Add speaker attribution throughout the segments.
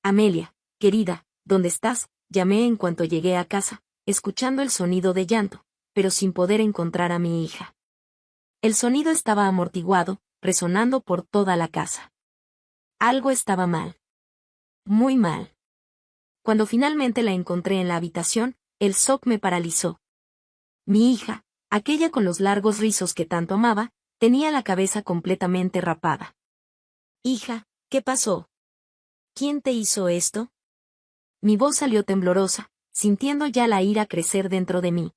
Speaker 1: Amelia, querida, ¿dónde estás? Llamé en cuanto llegué a casa, escuchando el sonido de llanto, pero sin poder encontrar a mi hija. El sonido estaba amortiguado, resonando por toda la casa. Algo estaba mal. Muy mal. Cuando finalmente la encontré en la habitación, el shock me paralizó. Mi hija, aquella con los largos rizos que tanto amaba, tenía la cabeza completamente rapada. Hija, ¿qué pasó? ¿Quién te hizo esto? Mi voz salió temblorosa, sintiendo ya la ira crecer dentro de mí.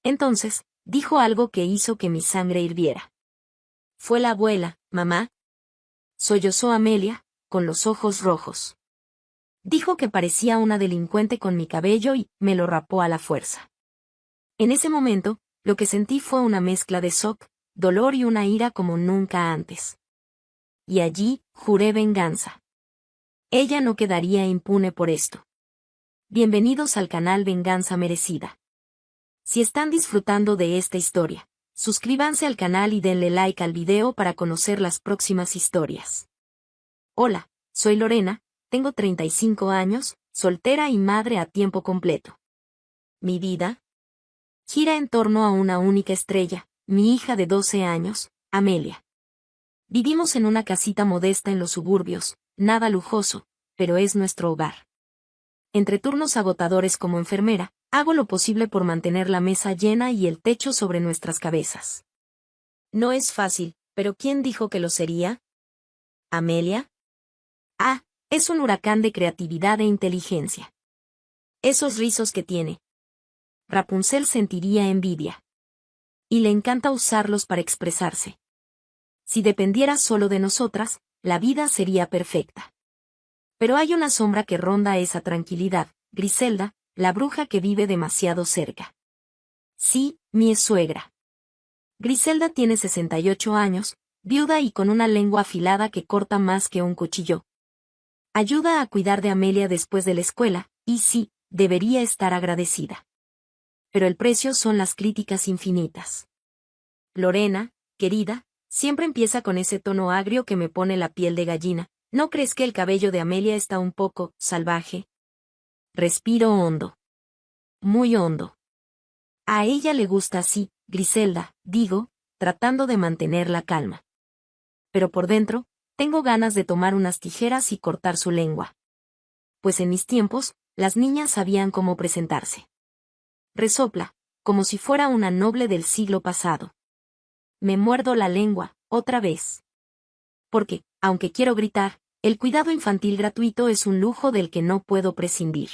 Speaker 1: Entonces, dijo algo que hizo que mi sangre hirviera. Fue la abuela, mamá. Sollozó Amelia, con los ojos rojos. Dijo que parecía una delincuente con mi cabello y me lo rapó a la fuerza. En ese momento, lo que sentí fue una mezcla de shock, dolor y una ira como nunca antes. Y allí, juré venganza. Ella no quedaría impune por esto. Bienvenidos al canal Venganza Merecida. Si están disfrutando de esta historia, suscríbanse al canal y denle like al video para conocer las próximas historias. Hola, soy Lorena, tengo 35 años, soltera y madre a tiempo completo. Mi vida gira en torno a una única estrella, mi hija de 12 años, Amelia. Vivimos en una casita modesta en los suburbios, nada lujoso, pero es nuestro hogar. Entre turnos agotadores como enfermera, hago lo posible por mantener la mesa llena y el techo sobre nuestras cabezas. No es fácil, pero ¿quién dijo que lo sería? ¿Amelia? Ah, es un huracán de creatividad e inteligencia. Esos rizos que tiene. Rapunzel sentiría envidia. Y le encanta usarlos para expresarse. Si dependiera solo de nosotras, la vida sería perfecta. Pero hay una sombra que ronda esa tranquilidad, Griselda, la bruja que vive demasiado cerca. Sí, mi suegra. Griselda tiene 68 años, viuda y con una lengua afilada que corta más que un cuchillo. Ayuda a cuidar de Amelia después de la escuela, y sí, debería estar agradecida. Pero el precio son las críticas infinitas. Lorena, querida, siempre empieza con ese tono agrio que me pone la piel de gallina. ¿No crees que el cabello de Amelia está un poco salvaje? Respiro hondo. Muy hondo. A ella le gusta así, Griselda, digo, tratando de mantener la calma. Pero por dentro, tengo ganas de tomar unas tijeras y cortar su lengua. Pues en mis tiempos, las niñas sabían cómo presentarse. Resopla, como si fuera una noble del siglo pasado. Me muerdo la lengua, otra vez. Porque, aunque quiero gritar, el cuidado infantil gratuito es un lujo del que no puedo prescindir.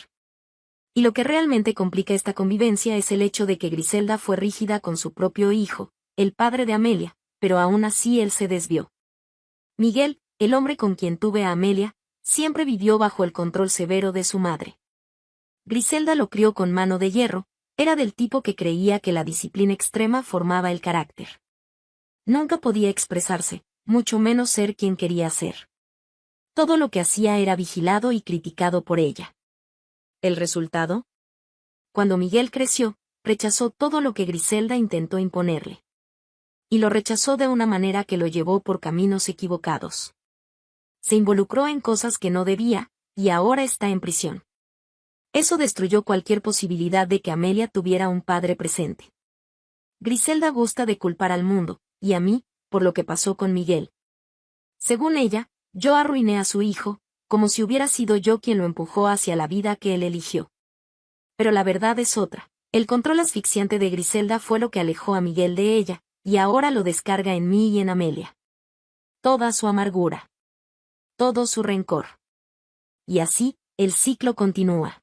Speaker 1: Y lo que realmente complica esta convivencia es el hecho de que Griselda fue rígida con su propio hijo, el padre de Amelia, pero aún así él se desvió. Miguel, el hombre con quien tuve a Amelia, siempre vivió bajo el control severo de su madre. Griselda lo crió con mano de hierro, era del tipo que creía que la disciplina extrema formaba el carácter. Nunca podía expresarse, mucho menos ser quien quería ser. Todo lo que hacía era vigilado y criticado por ella. ¿El resultado? Cuando Miguel creció, rechazó todo lo que Griselda intentó imponerle. Y lo rechazó de una manera que lo llevó por caminos equivocados. Se involucró en cosas que no debía, y ahora está en prisión. Eso destruyó cualquier posibilidad de que Amelia tuviera un padre presente. Griselda gusta de culpar al mundo, y a mí, por lo que pasó con Miguel. Según ella, yo arruiné a su hijo, como si hubiera sido yo quien lo empujó hacia la vida que él eligió. Pero la verdad es otra. El control asfixiante de Griselda fue lo que alejó a Miguel de ella, y ahora lo descarga en mí y en Amelia. Toda su amargura. Todo su rencor. Y así, el ciclo continúa.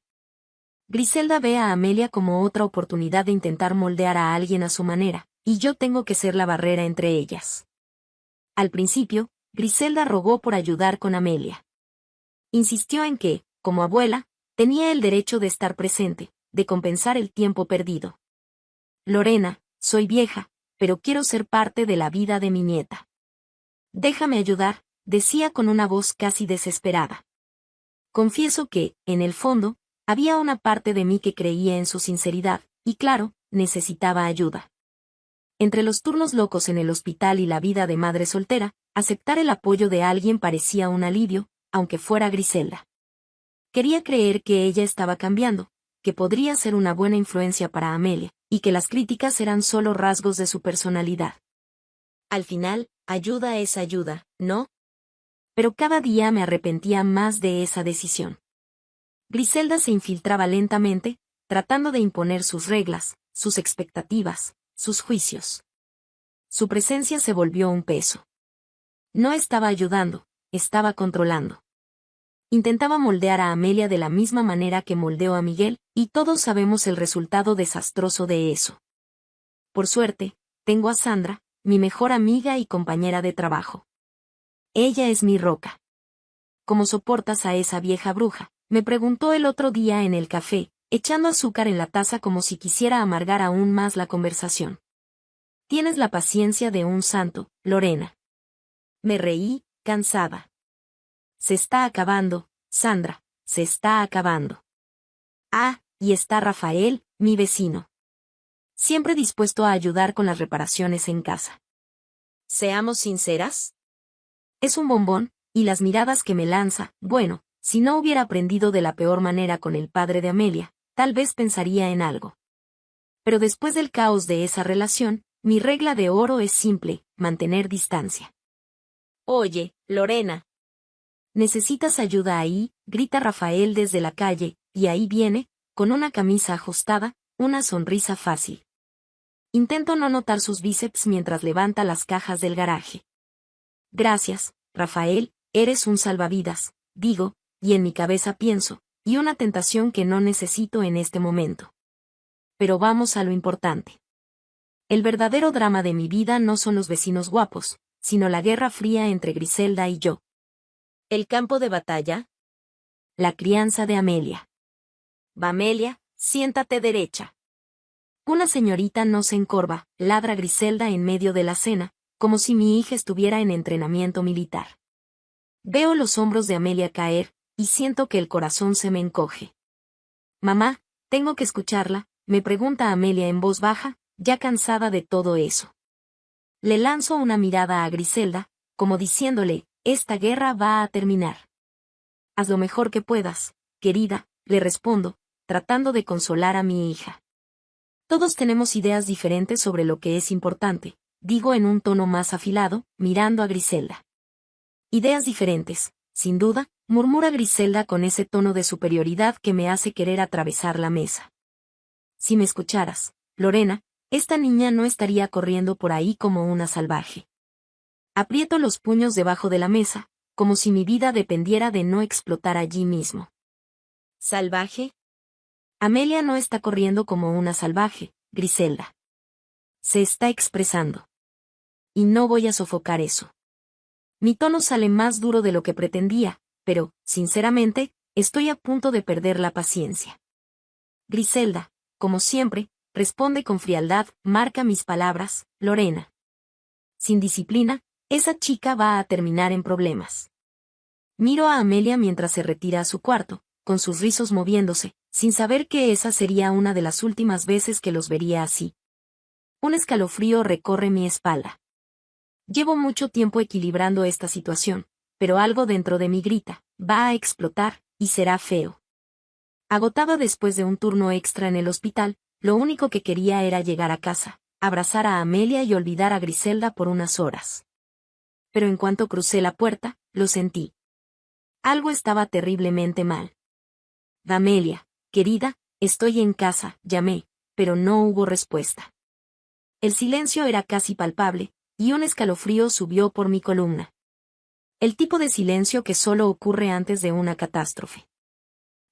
Speaker 1: Griselda ve a Amelia como otra oportunidad de intentar moldear a alguien a su manera, y yo tengo que ser la barrera entre ellas. Al principio, Griselda rogó por ayudar con Amelia. Insistió en que, como abuela, tenía el derecho de estar presente, de compensar el tiempo perdido. Lorena, soy vieja, pero quiero ser parte de la vida de mi nieta. Déjame ayudar, decía con una voz casi desesperada. Confieso que, en el fondo, había una parte de mí que creía en su sinceridad, y claro, necesitaba ayuda. Entre los turnos locos en el hospital y la vida de madre soltera, aceptar el apoyo de alguien parecía un alivio, aunque fuera Griselda. Quería creer que ella estaba cambiando, que podría ser una buena influencia para Amelia, y que las críticas eran solo rasgos de su personalidad. Al final, ayuda es ayuda, ¿no? Pero cada día me arrepentía más de esa decisión. Griselda se infiltraba lentamente, tratando de imponer sus reglas, sus expectativas, sus juicios. Su presencia se volvió un peso. No estaba ayudando, estaba controlando. Intentaba moldear a Amelia de la misma manera que moldeó a Miguel, y todos sabemos el resultado desastroso de eso. Por suerte, tengo a Sandra, mi mejor amiga y compañera de trabajo. Ella es mi roca. ¿Cómo soportas a esa vieja bruja?, me preguntó el otro día en el café, echando azúcar en la taza como si quisiera amargar aún más la conversación. Tienes la paciencia de un santo, Lorena. Me reí, cansada. Se está acabando, Sandra, se está acabando. Ah, y está Rafael, mi vecino. Siempre dispuesto a ayudar con las reparaciones en casa. Seamos sinceras. Es un bombón, y las miradas que me lanza, bueno, si no hubiera aprendido de la peor manera con el padre de Amelia, tal vez pensaría en algo. Pero después del caos de esa relación, mi regla de oro es simple, mantener distancia. Oye, Lorena. ¿Necesitas ayuda ahí?, grita Rafael desde la calle, y ahí viene, con una camisa ajustada, una sonrisa fácil. Intento no notar sus bíceps mientras levanta las cajas del garaje. Gracias, Rafael, eres un salvavidas, digo, y en mi cabeza pienso, y una tentación que no necesito en este momento. Pero vamos a lo importante. El verdadero drama de mi vida no son los vecinos guapos, sino la guerra fría entre Griselda y yo. ¿El campo de batalla? La crianza de Amelia. Va Amelia, siéntate derecha. Una señorita no se encorva, ladra Griselda en medio de la cena, como si mi hija estuviera en entrenamiento militar. Veo los hombros de Amelia caer, y siento que el corazón se me encoge. Mamá, tengo que escucharla, me pregunta Amelia en voz baja, ya cansada de todo eso. Le lanzo una mirada a Griselda, como diciéndole, esta guerra va a terminar. Haz lo mejor que puedas, querida, le respondo, tratando de consolar a mi hija. Todos tenemos ideas diferentes sobre lo que es importante, digo en un tono más afilado, mirando a Griselda. Ideas diferentes, sin duda, murmura Griselda con ese tono de superioridad que me hace querer atravesar la mesa. Si me escucharas, Lorena, esta niña no estaría corriendo por ahí como una salvaje. Aprieto los puños debajo de la mesa, como si mi vida dependiera de no explotar allí mismo. ¿Salvaje? Amelia no está corriendo como una salvaje, Griselda. Se está expresando. Y no voy a sofocar eso. Mi tono sale más duro de lo que pretendía, pero, sinceramente, estoy a punto de perder la paciencia. Griselda, como siempre, responde con frialdad, marca mis palabras, Lorena. Sin disciplina, esa chica va a terminar en problemas. Miro a Amelia mientras se retira a su cuarto, con sus rizos moviéndose, sin saber que esa sería una de las últimas veces que los vería así. Un escalofrío recorre mi espalda. Llevo mucho tiempo equilibrando esta situación, pero algo dentro de mí grita, va a explotar, y será feo. Agotada después de un turno extra en el hospital, lo único que quería era llegar a casa, abrazar a Amelia y olvidar a Griselda por unas horas. Pero en cuanto crucé la puerta, lo sentí. Algo estaba terriblemente mal. Amelia, querida, estoy en casa, llamé, pero no hubo respuesta. El silencio era casi palpable, y un escalofrío subió por mi columna. El tipo de silencio que solo ocurre antes de una catástrofe.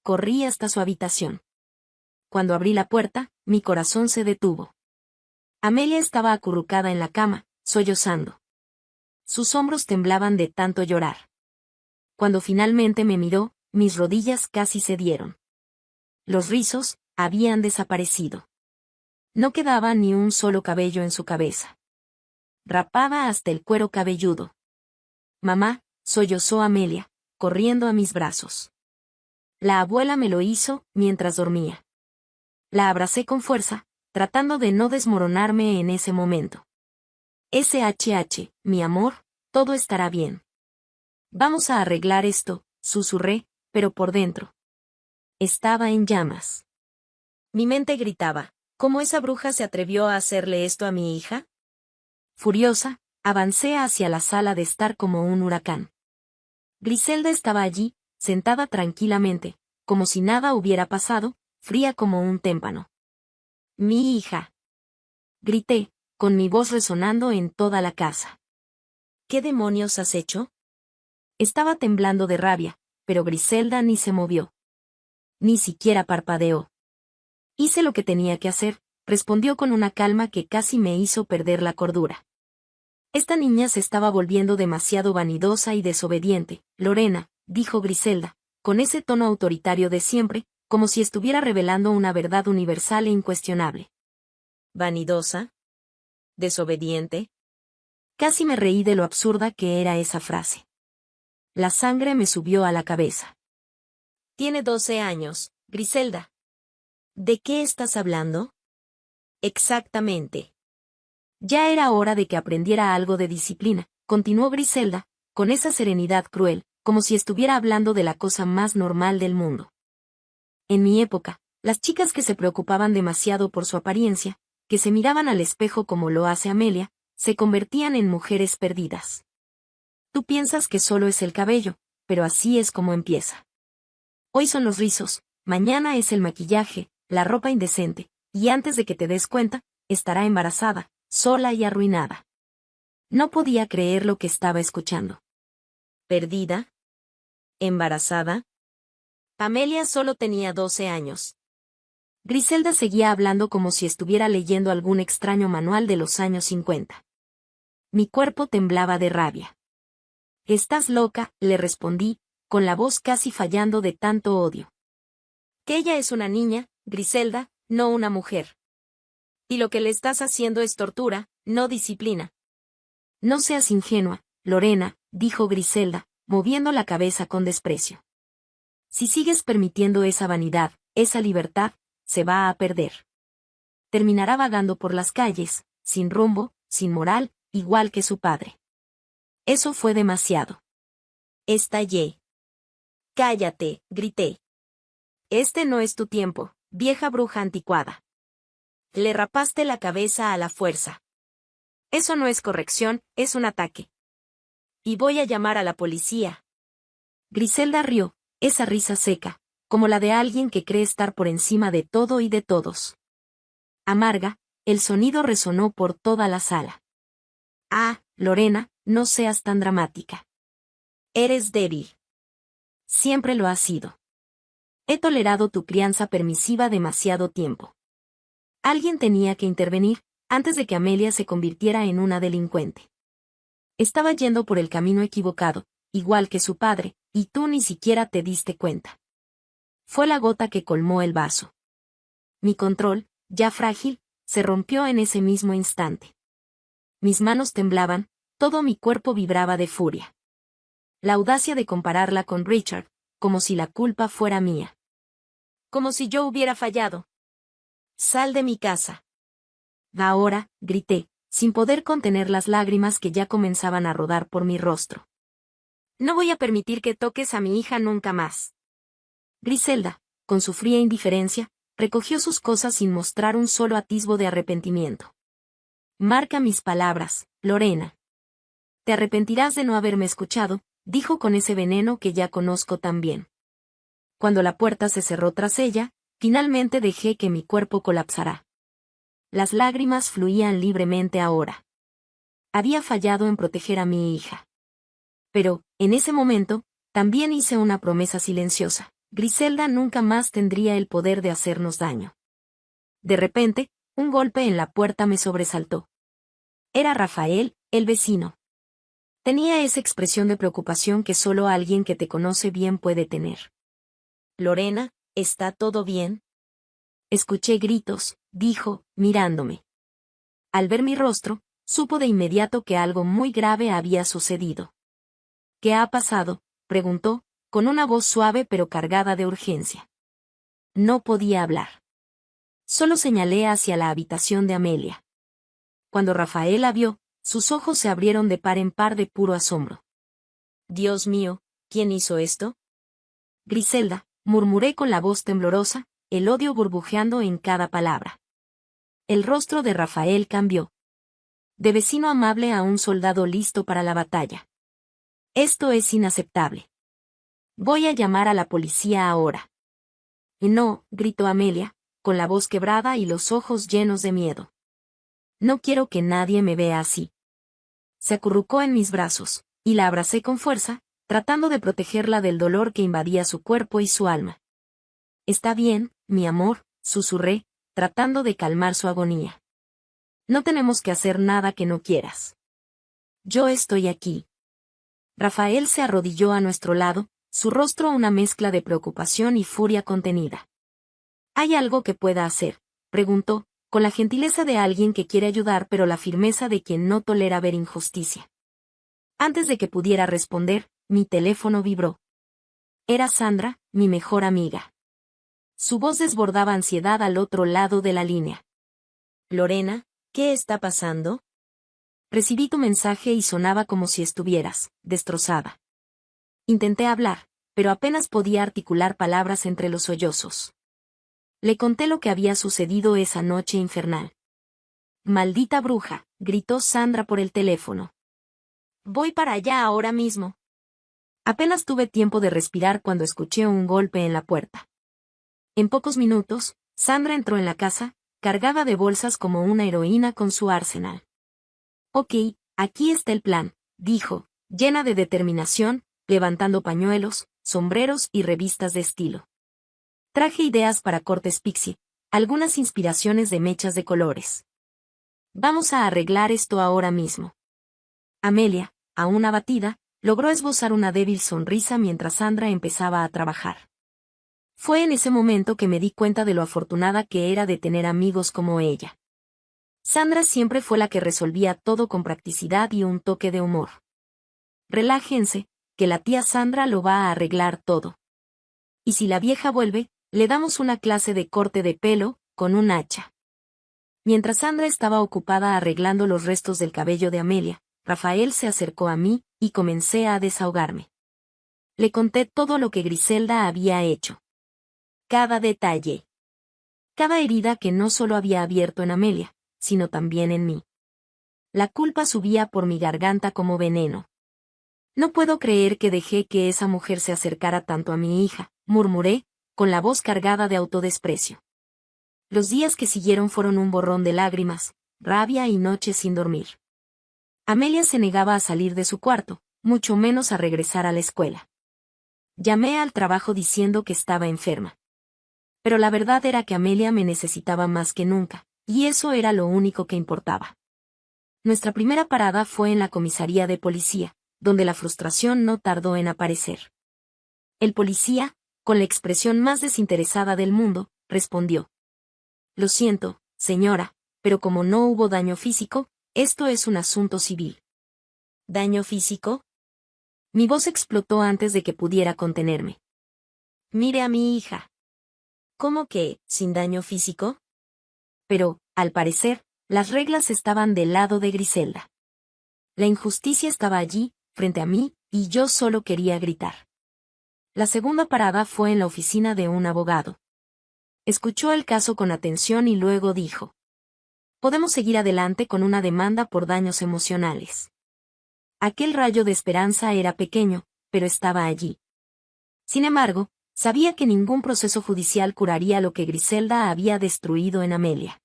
Speaker 1: Corrí hasta su habitación. Cuando abrí la puerta, mi corazón se detuvo. Amelia estaba acurrucada en la cama, sollozando. Sus hombros temblaban de tanto llorar. Cuando finalmente me miró, mis rodillas casi cedieron. Los rizos habían desaparecido. No quedaba ni un solo cabello en su cabeza. Rapada hasta el cuero cabelludo. Mamá, sollozó Amelia, corriendo a mis brazos. La abuela me lo hizo mientras dormía. La abracé con fuerza, tratando de no desmoronarme en ese momento. SHH, mi amor, todo estará bien. Vamos a arreglar esto, susurré, pero por dentro. estaba en llamas. Mi mente gritaba, ¿cómo esa bruja se atrevió a hacerle esto a mi hija? Furiosa, avancé hacia la sala de estar como un huracán. Griselda estaba allí, sentada tranquilamente, como si nada hubiera pasado, fría como un témpano. Mi hija. Grité, con mi voz resonando en toda la casa. ¿Qué demonios has hecho? Estaba temblando de rabia, pero Griselda ni se movió. Ni siquiera parpadeó. Hice lo que tenía que hacer, respondió con una calma que casi me hizo perder la cordura. Esta niña se estaba volviendo demasiado vanidosa y desobediente, Lorena, dijo Griselda, con ese tono autoritario de siempre, como si estuviera revelando una verdad universal e incuestionable. ¿Vanidosa? ¿Desobediente? Casi me reí de lo absurda que era esa frase. La sangre me subió a la cabeza. Tiene 12 años, Griselda. ¿De qué estás hablando? Exactamente. Ya era hora de que aprendiera algo de disciplina, continuó Griselda, con esa serenidad cruel, como si estuviera hablando de la cosa más normal del mundo. En mi época, las chicas que se preocupaban demasiado por su apariencia, que se miraban al espejo como lo hace Amelia, se convertían en mujeres perdidas. Tú piensas que solo es el cabello, pero así es como empieza. Hoy son los rizos, mañana es el maquillaje, la ropa indecente, y antes de que te des cuenta, estará embarazada, sola y arruinada. No podía creer lo que estaba escuchando. ¿Perdida? ¿Embarazada? Amelia solo tenía 12 años. Griselda seguía hablando como si estuviera leyendo algún extraño manual de los años 50. Mi cuerpo temblaba de rabia. «Estás loca», le respondí, con la voz casi fallando de tanto odio. Que ella es una niña, Griselda, no una mujer. Y lo que le estás haciendo es tortura, no disciplina. No seas ingenua, Lorena, dijo Griselda, moviendo la cabeza con desprecio. Si sigues permitiendo esa vanidad, esa libertad, se va a perder. Terminará vagando por las calles, sin rumbo, sin moral, igual que su padre. Eso fue demasiado. Estallé. Cállate, grité. Este no es tu tiempo, vieja bruja anticuada. Le rapaste la cabeza a la fuerza. Eso no es corrección, es un ataque. Y voy a llamar a la policía. Griselda rió, esa risa seca, como la de alguien que cree estar por encima de todo y de todos. Amarga, el sonido resonó por toda la sala. Ah, Lorena, no seas tan dramática. Eres débil. Siempre lo has sido. He tolerado tu crianza permisiva demasiado tiempo. Alguien tenía que intervenir, antes de que Amelia se convirtiera en una delincuente. Estaba yendo por el camino equivocado, igual que su padre, y tú ni siquiera te diste cuenta. Fue la gota que colmó el vaso. Mi control, ya frágil, se rompió en ese mismo instante. Mis manos temblaban, todo mi cuerpo vibraba de furia. La audacia de compararla con Richard, como si la culpa fuera mía. Como si yo hubiera fallado. Sal de mi casa. Ahora, grité, sin poder contener las lágrimas que ya comenzaban a rodar por mi rostro. No voy a permitir que toques a mi hija nunca más. Griselda, con su fría indiferencia, recogió sus cosas sin mostrar un solo atisbo de arrepentimiento. Marca mis palabras, Lorena. Te arrepentirás de no haberme escuchado, dijo con ese veneno que ya conozco tan bien. Cuando la puerta se cerró tras ella, finalmente dejé que mi cuerpo colapsara. Las lágrimas fluían libremente ahora. Había fallado en proteger a mi hija. Pero, en ese momento, también hice una promesa silenciosa. Griselda nunca más tendría el poder de hacernos daño. De repente, un golpe en la puerta me sobresaltó. Era Rafael, el vecino. Tenía esa expresión de preocupación que solo alguien que te conoce bien puede tener. Lorena, ¿está todo bien? Escuché gritos, dijo, mirándome. Al ver mi rostro, supo de inmediato que algo muy grave había sucedido. ¿Qué ha pasado?, preguntó, con una voz suave pero cargada de urgencia. No podía hablar. Solo señalé hacia la habitación de Amelia. Cuando Rafael la vio, sus ojos se abrieron de par en par de puro asombro. Dios mío, ¿quién hizo esto? Griselda, murmuré con la voz temblorosa, el odio burbujeando en cada palabra. El rostro de Rafael cambió. De vecino amable a un soldado listo para la batalla. Esto es inaceptable. Voy a llamar a la policía ahora. No, gritó Amelia, con la voz quebrada y los ojos llenos de miedo. No quiero que nadie me vea así. Se acurrucó en mis brazos, y la abracé con fuerza, tratando de protegerla del dolor que invadía su cuerpo y su alma. Está bien, mi amor, susurré, tratando de calmar su agonía. No tenemos que hacer nada que no quieras. Yo estoy aquí. Rafael se arrodilló a nuestro lado, su rostro una mezcla de preocupación y furia contenida. ¿Hay algo que pueda hacer?, preguntó, con la gentileza de alguien que quiere ayudar pero la firmeza de quien no tolera ver injusticia. Antes de que pudiera responder, mi teléfono vibró. Era Sandra, mi mejor amiga. Su voz desbordaba ansiedad al otro lado de la línea. Lorena, ¿qué está pasando? Recibí tu mensaje y sonaba como si estuvieras destrozada. Intenté hablar, pero apenas podía articular palabras entre los sollozos. Le conté lo que había sucedido esa noche infernal. Maldita bruja, gritó Sandra por el teléfono. Voy para allá ahora mismo. Apenas tuve tiempo de respirar cuando escuché un golpe en la puerta. En pocos minutos, Sandra entró en la casa, cargada de bolsas como una heroína con su arsenal. Ok, aquí está el plan, dijo, llena de determinación, levantando pañuelos, sombreros y revistas de estilo. Traje ideas para cortes pixie, algunas inspiraciones de mechas de colores. Vamos a arreglar esto ahora mismo. Amelia, aún abatida, logró esbozar una débil sonrisa mientras Sandra empezaba a trabajar. Fue en ese momento que me di cuenta de lo afortunada que era de tener amigos como ella. Sandra siempre fue la que resolvía todo con practicidad y un toque de humor. Relájense, que la tía Sandra lo va a arreglar todo. Y si la vieja vuelve, le damos una clase de corte de pelo, con un hacha. Mientras Sandra estaba ocupada arreglando los restos del cabello de Amelia, Rafael se acercó a mí, y comencé a desahogarme. Le conté todo lo que Griselda había hecho. Cada detalle. Cada herida que no solo había abierto en Amelia, sino también en mí. La culpa subía por mi garganta como veneno. No puedo creer que dejé que esa mujer se acercara tanto a mi hija, murmuré, con la voz cargada de autodesprecio. Los días que siguieron fueron un borrón de lágrimas, rabia y noches sin dormir. Amelia se negaba a salir de su cuarto, mucho menos a regresar a la escuela. Llamé al trabajo diciendo que estaba enferma. Pero la verdad era que Amelia me necesitaba más que nunca, y eso era lo único que importaba. Nuestra primera parada fue en la comisaría de policía, donde la frustración no tardó en aparecer. El policía, con la expresión más desinteresada del mundo, respondió. Lo siento, señora, pero como no hubo daño físico, esto es un asunto civil. ¿Daño físico? Mi voz explotó antes de que pudiera contenerme. Mire a mi hija. ¿Cómo que, sin daño físico? Pero, al parecer, las reglas estaban del lado de Griselda. La injusticia estaba allí, frente a mí, y yo solo quería gritar. La segunda parada fue en la oficina de un abogado. Escuchó el caso con atención y luego dijo. Podemos seguir adelante con una demanda por daños emocionales. Aquel rayo de esperanza era pequeño, pero estaba allí. Sin embargo, sabía que ningún proceso judicial curaría lo que Griselda había destruido en Amelia.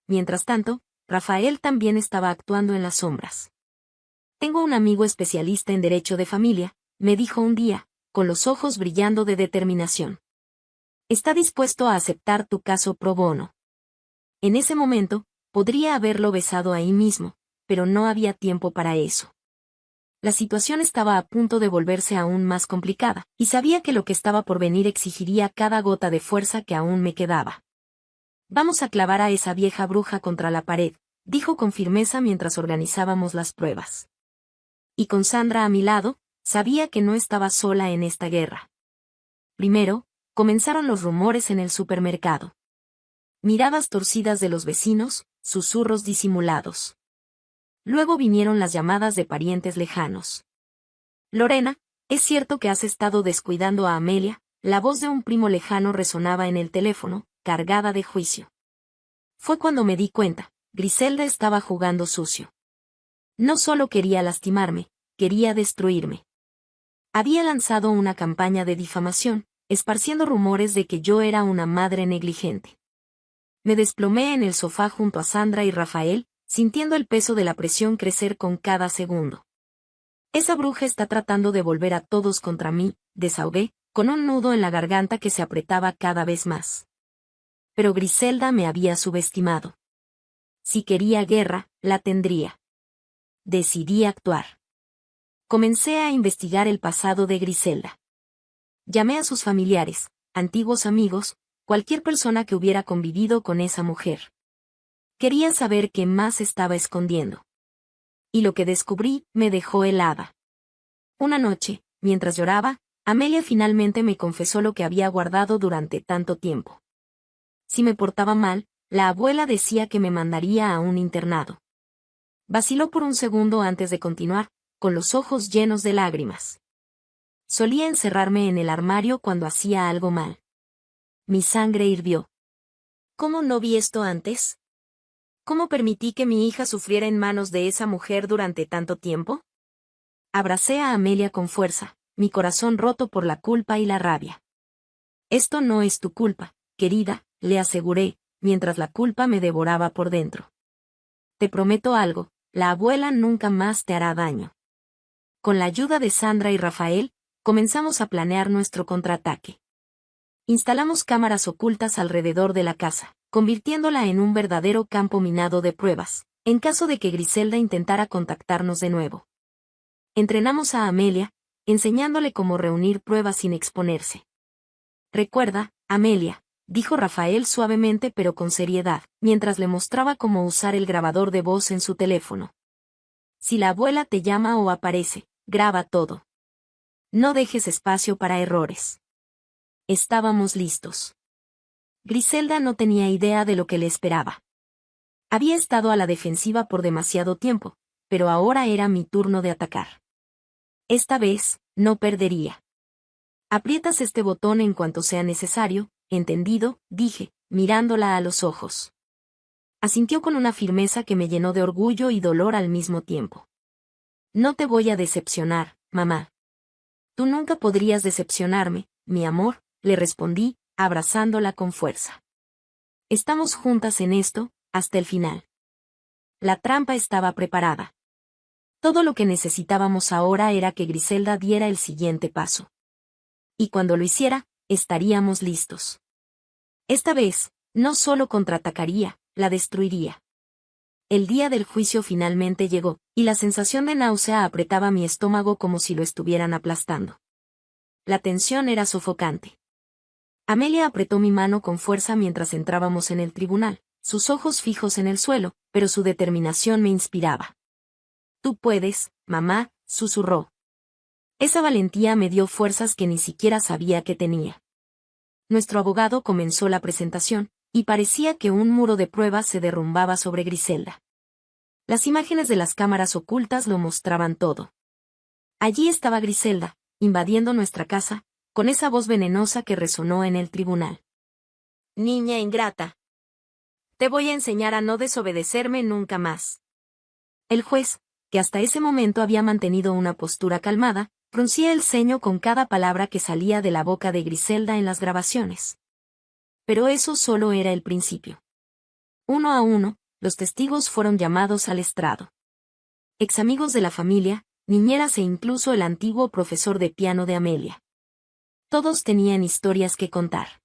Speaker 1: Mientras tanto, Rafael también estaba actuando en las sombras. Tengo un amigo especialista en derecho de familia, me dijo un día, con los ojos brillando de determinación. Está dispuesto a aceptar tu caso pro bono. En ese momento, podría haberlo besado ahí mismo, pero no había tiempo para eso. La situación estaba a punto de volverse aún más complicada, y sabía que lo que estaba por venir exigiría cada gota de fuerza que aún me quedaba. Vamos a clavar a esa vieja bruja contra la pared, dijo con firmeza mientras organizábamos las pruebas. Y con Sandra a mi lado, sabía que no estaba sola en esta guerra. Primero, comenzaron los rumores en el supermercado. Miradas torcidas de los vecinos, susurros disimulados. Luego vinieron las llamadas de parientes lejanos. Lorena, ¿es cierto que has estado descuidando a Amelia? la voz de un primo lejano resonaba en el teléfono, cargada de juicio. Fue cuando me di cuenta, Griselda estaba jugando sucio. No solo quería lastimarme, quería destruirme. Había lanzado una campaña de difamación, esparciendo rumores de que yo era una madre negligente. Me desplomé en el sofá junto a Sandra y Rafael, sintiendo el peso de la presión crecer con cada segundo. Esa bruja está tratando de volver a todos contra mí, desahogué, con un nudo en la garganta que se apretaba cada vez más. Pero Griselda me había subestimado. Si quería guerra, la tendría. Decidí actuar. Comencé a investigar el pasado de Griselda. Llamé a sus familiares, antiguos amigos, cualquier persona que hubiera convivido con esa mujer. Quería saber qué más estaba escondiendo. Y lo que descubrí me dejó helada. Una noche, mientras lloraba, Amelia finalmente me confesó lo que había guardado durante tanto tiempo. Si me portaba mal, la abuela decía que me mandaría a un internado. Vaciló por un segundo antes de continuar, con los ojos llenos de lágrimas. Solía encerrarme en el armario cuando hacía algo mal. Mi sangre hirvió. ¿Cómo no vi esto antes? ¿Cómo permití que mi hija sufriera en manos de esa mujer durante tanto tiempo? Abracé a Amelia con fuerza, mi corazón roto por la culpa y la rabia. Esto no es tu culpa, querida, le aseguré, mientras la culpa me devoraba por dentro. Te prometo algo, la abuela nunca más te hará daño. Con la ayuda de Sandra y Rafael, comenzamos a planear nuestro contraataque. Instalamos cámaras ocultas alrededor de la casa, convirtiéndola en un verdadero campo minado de pruebas, en caso de que Griselda intentara contactarnos de nuevo. Entrenamos a Amelia, enseñándole cómo reunir pruebas sin exponerse. Recuerda, Amelia, dijo Rafael suavemente pero con seriedad, mientras le mostraba cómo usar el grabador de voz en su teléfono. Si la abuela te llama o aparece, graba todo. No dejes espacio para errores. Estábamos listos. Griselda no tenía idea de lo que le esperaba. Había estado a la defensiva por demasiado tiempo, pero ahora era mi turno de atacar. Esta vez, no perdería. Aprietas este botón en cuanto sea necesario, ¿entendido?, dije, mirándola a los ojos. Asintió con una firmeza que me llenó de orgullo y dolor al mismo tiempo. No te voy a decepcionar, mamá. Tú nunca podrías decepcionarme, mi amor, le respondí, abrazándola con fuerza. Estamos juntas en esto, hasta el final. La trampa estaba preparada. Todo lo que necesitábamos ahora era que Griselda diera el siguiente paso. Y cuando lo hiciera, estaríamos listos. Esta vez, no solo contraatacaría, la destruiría. El día del juicio finalmente llegó, y la sensación de náusea apretaba mi estómago como si lo estuvieran aplastando. La tensión era sofocante. Amelia apretó mi mano con fuerza mientras entrábamos en el tribunal, sus ojos fijos en el suelo, pero su determinación me inspiraba. Tú puedes, mamá, susurró. Esa valentía me dio fuerzas que ni siquiera sabía que tenía. Nuestro abogado comenzó la presentación, y parecía que un muro de pruebas se derrumbaba sobre Griselda. Las imágenes de las cámaras ocultas lo mostraban todo. Allí estaba Griselda, invadiendo nuestra casa, con esa voz venenosa que resonó en el tribunal. Niña ingrata. Te voy a enseñar a no desobedecerme nunca más. El juez, que hasta ese momento había mantenido una postura calmada, fruncía el ceño con cada palabra que salía de la boca de Griselda en las grabaciones. Pero eso solo era el principio. Uno a uno, los testigos fueron llamados al estrado. Examigos de la familia, niñeras e incluso el antiguo profesor de piano de Amelia. Todos tenían historias que contar.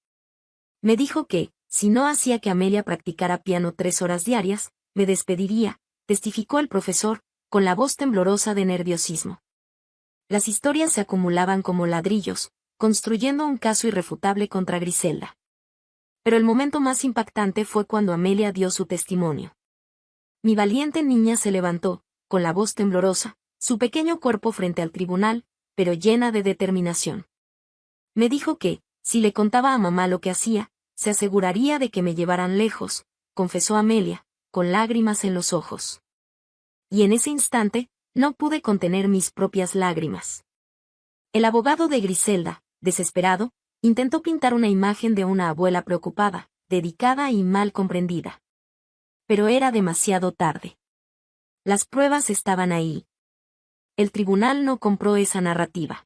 Speaker 1: Me dijo que, si no hacía que Amelia practicara piano 3 horas diarias, me despediría, testificó el profesor, con la voz temblorosa de nerviosismo. Las historias se acumulaban como ladrillos, construyendo un caso irrefutable contra Griselda. Pero el momento más impactante fue cuando Amelia dio su testimonio. Mi valiente niña se levantó, con la voz temblorosa, su pequeño cuerpo frente al tribunal, pero llena de determinación. Me dijo que, si le contaba a mamá lo que hacía, se aseguraría de que me llevaran lejos, confesó Amelia, con lágrimas en los ojos. Y en ese instante, no pude contener mis propias lágrimas. El abogado de Griselda, desesperado, Intentó pintar una imagen de una abuela preocupada, dedicada y mal comprendida. Pero era demasiado tarde. Las pruebas estaban ahí. El tribunal no compró esa narrativa.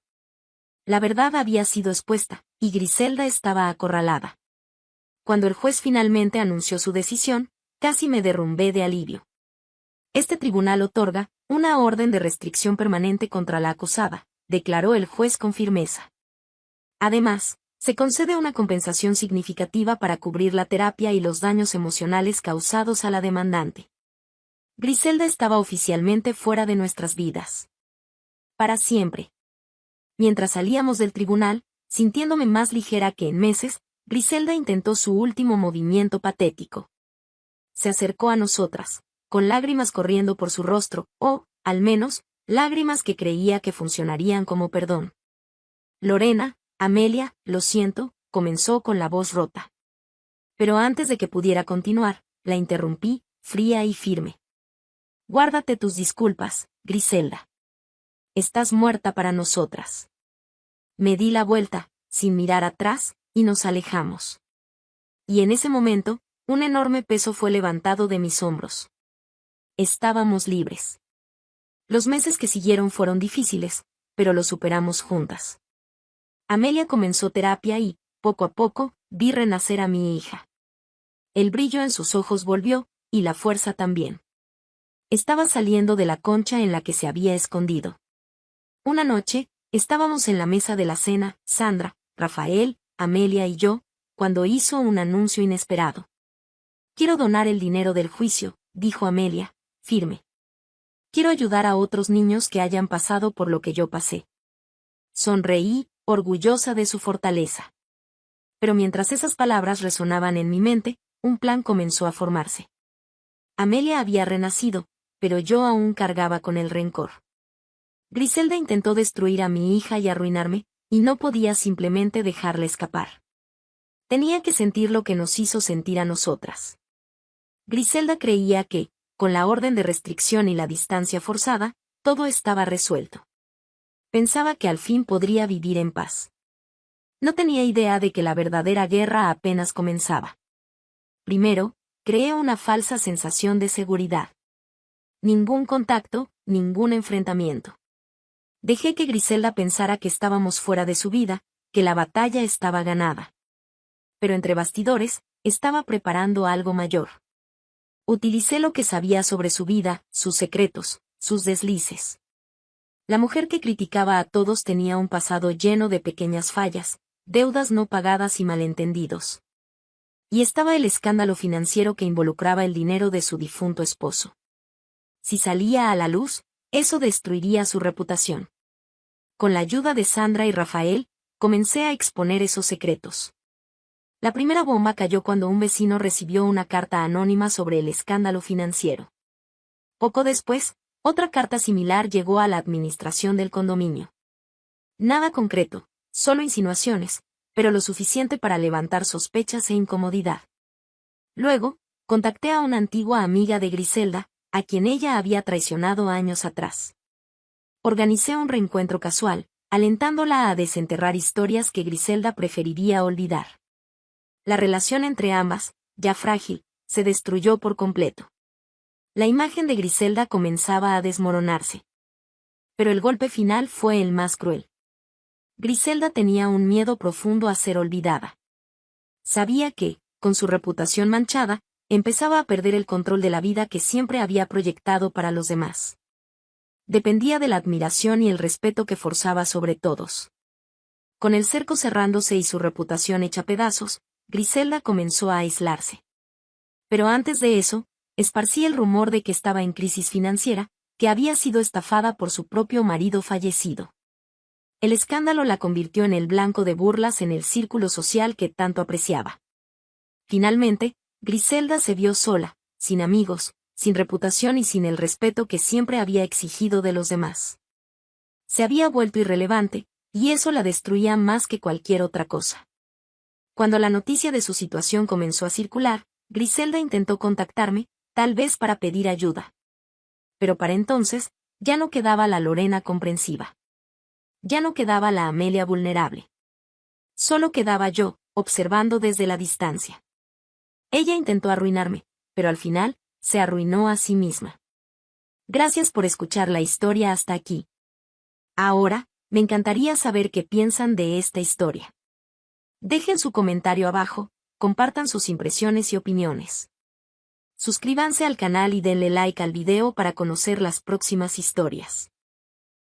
Speaker 1: La verdad había sido expuesta, y Griselda estaba acorralada. Cuando el juez finalmente anunció su decisión, casi me derrumbé de alivio. Este tribunal otorga una orden de restricción permanente contra la acusada, declaró el juez con firmeza. Además, se concede una compensación significativa para cubrir la terapia y los daños emocionales causados a la demandante. Griselda estaba oficialmente fuera de nuestras vidas. Para siempre. Mientras salíamos del tribunal, sintiéndome más ligera que en meses, Griselda intentó su último movimiento patético. Se acercó a nosotras, con lágrimas corriendo por su rostro, o, al menos, lágrimas que creía que funcionarían como perdón. Lorena, Amelia, lo siento, comenzó con la voz rota. Pero antes de que pudiera continuar, la interrumpí, fría y firme. Guárdate tus disculpas, Griselda. Estás muerta para nosotras. Me di la vuelta, sin mirar atrás, y nos alejamos. Y en ese momento, un enorme peso fue levantado de mis hombros. Estábamos libres. Los meses que siguieron fueron difíciles, pero los superamos juntas. Amelia comenzó terapia y, poco a poco, vi renacer a mi hija. El brillo en sus ojos volvió, y la fuerza también. Estaba saliendo de la concha en la que se había escondido. Una noche, estábamos en la mesa de la cena, Sandra, Rafael, Amelia y yo, cuando hizo un anuncio inesperado. Quiero donar el dinero del juicio, dijo Amelia, firme. Quiero ayudar a otros niños que hayan pasado por lo que yo pasé. Sonreí, orgullosa de su fortaleza. Pero mientras esas palabras resonaban en mi mente, un plan comenzó a formarse. Amelia había renacido, pero yo aún cargaba con el rencor. Griselda intentó destruir a mi hija y arruinarme, y no podía simplemente dejarla escapar. Tenía que sentir lo que nos hizo sentir a nosotras. Griselda creía que, con la orden de restricción y la distancia forzada, todo estaba resuelto. Pensaba que al fin podría vivir en paz. No tenía idea de que la verdadera guerra apenas comenzaba. Primero, creé una falsa sensación de seguridad. Ningún contacto, ningún enfrentamiento. Dejé que Griselda pensara que estábamos fuera de su vida, que la batalla estaba ganada. Pero entre bastidores, estaba preparando algo mayor. Utilicé lo que sabía sobre su vida, sus secretos, sus deslices. La mujer que criticaba a todos tenía un pasado lleno de pequeñas fallas, deudas no pagadas y malentendidos. Y estaba el escándalo financiero que involucraba el dinero de su difunto esposo. Si salía a la luz, eso destruiría su reputación. Con la ayuda de Sandra y Rafael, comencé a exponer esos secretos. La primera bomba cayó cuando un vecino recibió una carta anónima sobre el escándalo financiero. Poco después, otra carta similar llegó a la administración del condominio. Nada concreto, solo insinuaciones, pero lo suficiente para levantar sospechas e incomodidad. Luego, contacté a una antigua amiga de Griselda, a quien ella había traicionado años atrás. Organicé un reencuentro casual, alentándola a desenterrar historias que Griselda preferiría olvidar. La relación entre ambas, ya frágil, se destruyó por completo. La imagen de Griselda comenzaba a desmoronarse. Pero el golpe final fue el más cruel. Griselda tenía un miedo profundo a ser olvidada. Sabía que, con su reputación manchada, empezaba a perder el control de la vida que siempre había proyectado para los demás. Dependía de la admiración y el respeto que forzaba sobre todos. Con el cerco cerrándose y su reputación hecha pedazos, Griselda comenzó a aislarse. Pero antes de eso, esparcí el rumor de que estaba en crisis financiera, que había sido estafada por su propio marido fallecido. El escándalo la convirtió en el blanco de burlas en el círculo social que tanto apreciaba. Finalmente, Griselda se vio sola, sin amigos, sin reputación y sin el respeto que siempre había exigido de los demás. Se había vuelto irrelevante, y eso la destruía más que cualquier otra cosa. Cuando la noticia de su situación comenzó a circular, Griselda intentó contactarme, tal vez para pedir ayuda. Pero para entonces, ya no quedaba la Lorena comprensiva. Ya no quedaba la Amelia vulnerable. Solo quedaba yo, observando desde la distancia. Ella intentó arruinarme, pero al final, se arruinó a sí misma. Gracias por escuchar la historia hasta aquí. Ahora, me encantaría saber qué piensan de esta historia. Dejen su comentario abajo, compartan sus impresiones y opiniones. Suscríbanse al canal y denle like al video para conocer las próximas historias.